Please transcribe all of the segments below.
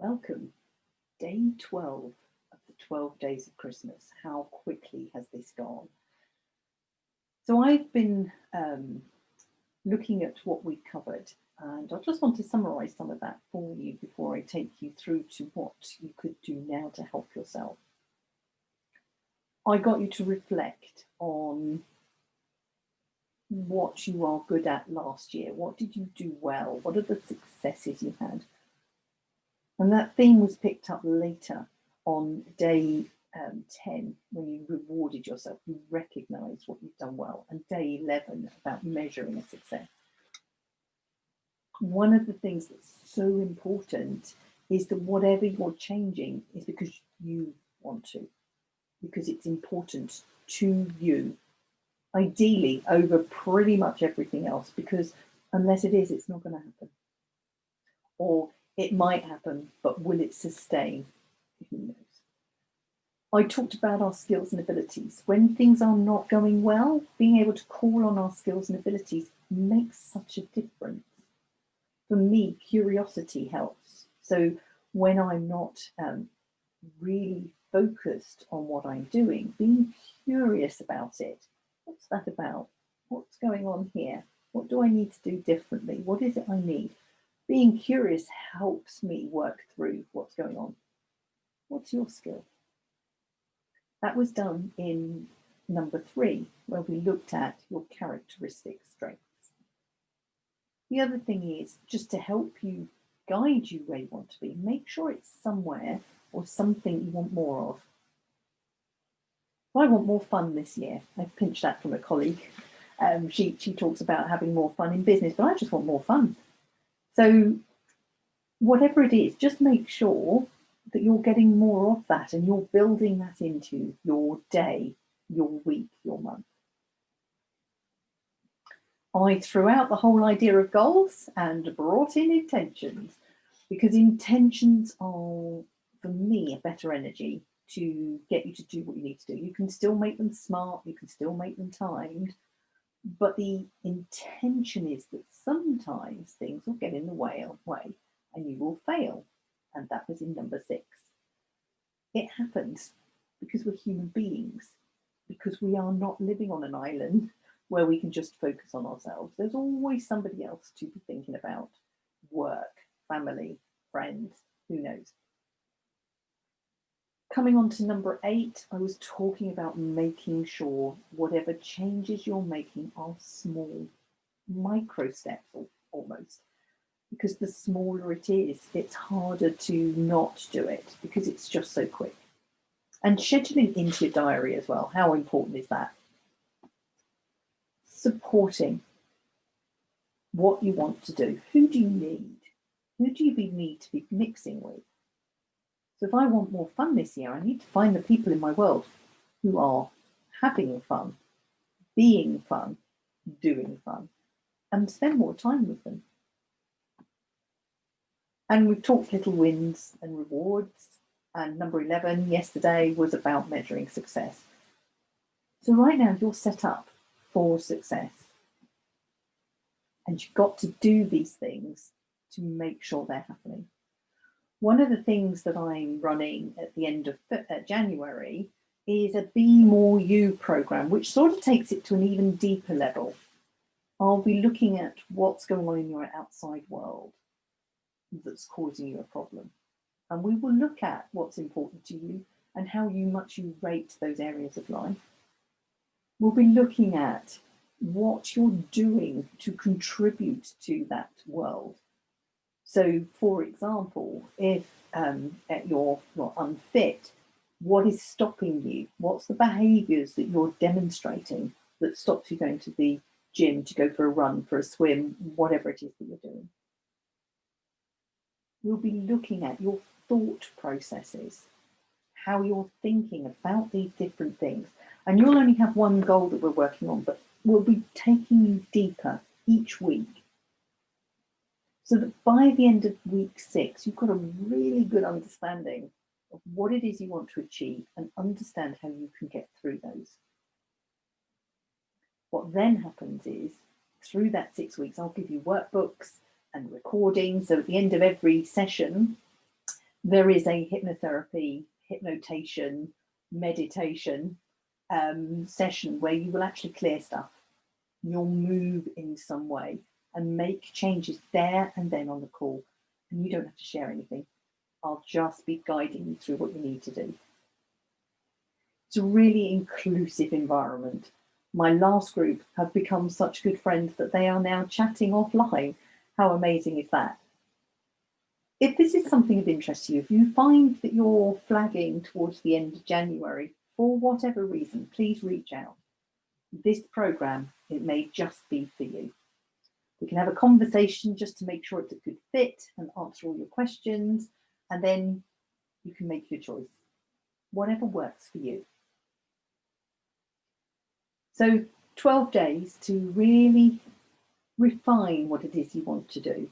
Welcome, day 12 of the 12 days of Christmas. How quickly has this gone? So I've been looking at what we've covered, and I just want to summarise some of that for you before I take you through to what you could do now to help yourself. I got you to reflect on what you are good at last year. What did you do well? What are the successes you had? And that theme was picked up later on day 10, when you rewarded yourself, you recognised what you've done well, and day 11 about measuring a success. One of the things that's so important is that whatever you're changing is because you want to, because it's important to you, ideally over pretty much everything else, because unless it is, it's not going to happen. Or it might happen, but will it sustain? Who knows? I talked about our skills and abilities. When things are not going well, being able to call on our skills and abilities makes such a difference. For me, curiosity helps. So when I'm not really focused on what I'm doing, being curious about it. What's that about? What's going on here? What do I need to do differently? What is it I need? Being curious helps me work through what's going on. What's your skill? That was done in number 3, where we looked at your characteristic strengths. The other thing is, just to help you guide you where you want to be, make sure it's somewhere or something you want more of. I want more fun this year. I've pinched that from a colleague. She talks about having more fun in business, but I just want more fun. So whatever it is, just make sure that you're getting more of that and you're building that into your day, your week, your month. I threw out the whole idea of goals and brought in intentions, because intentions are, for me, a better energy to get you to do what you need to do. You can still make them smart, you can still make them timed, but the intention is that sometimes things will get in the way and you will fail. And that was in number 6. It happens because we're human beings, because we are not living on an island where we can just focus on ourselves. There's always somebody else to be thinking about: work, family, friends, who knows. Coming on to number 8, I was talking about making sure whatever changes you're making are small, micro steps almost. Because the smaller it is, it's harder to not do it because it's just so quick. And scheduling into your diary as well. How important is that? Supporting what you want to do. Who do you need? Who do you need to be mixing with? So if I want more fun this year, I need to find the people in my world who are having fun, being fun, doing fun, and spend more time with them. And we've talked little wins and rewards. And number 11 yesterday was about measuring success. So right now you're set up for success. And you've got to do these things to make sure they're happening. One of the things that I'm running at the end of January is a Be More You program, which sort of takes it to an even deeper level. I'll be looking at what's going on in your outside world that's causing you a problem. And we will look at what's important to you and how much you rate those areas of life. We'll be looking at what you're doing to contribute to that world. So, for example, if you're unfit, what is stopping you? What's the behaviours that you're demonstrating that stops you going to the gym, to go for a run, for a swim, whatever it is that you're doing? We'll be looking at your thought processes, how you're thinking about these different things. And you'll only have one goal that we're working on, but we'll be taking you deeper each week, so that by the end of week 6, you've got a really good understanding of what it is you want to achieve and understand how you can get through those. What then happens is, through that 6 weeks, I'll give you workbooks and recordings. So at the end of every session, there is a hypnotherapy, hypnotation, meditation session where you will actually clear stuff. You'll move in some way and make changes there and then on the call. And you don't have to share anything. I'll just be guiding you through what you need to do. It's a really inclusive environment. My last group have become such good friends that they are now chatting offline. How amazing is that? If this is something of interest to you, if you find that you're flagging towards the end of January, for whatever reason, please reach out. This program, it may just be for you. We can have a conversation just to make sure it's a good fit and answer all your questions, and then you can make your choice, whatever works for you. So 12 days to really refine what it is you want to do.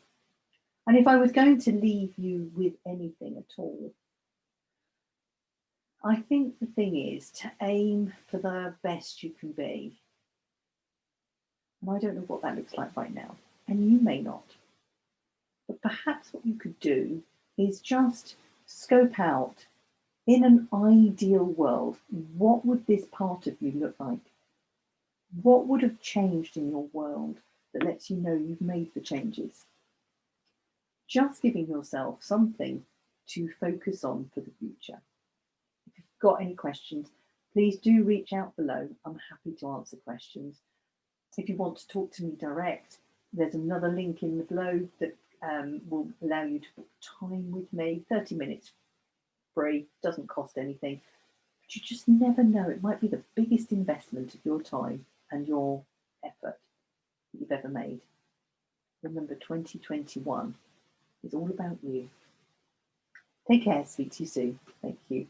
And if I was going to leave you with anything at all, I think the thing is to aim for the best you can be. And I don't know what that looks like right now, and you may not. But perhaps what you could do is just scope out, in an ideal world, what would this part of you look like? What would have changed in your world that lets you know you've made the changes? Just giving yourself something to focus on for the future. If you've got any questions, please do reach out below. I'm happy to answer questions. If you want to talk to me direct, there's another link in the below that will allow you to book time with me. 30 minutes free, doesn't cost anything. But you just never know. It might be the biggest investment of your time and your effort that you've ever made. Remember, 2021 is all about you. Take care. Speak to you soon. Thank you.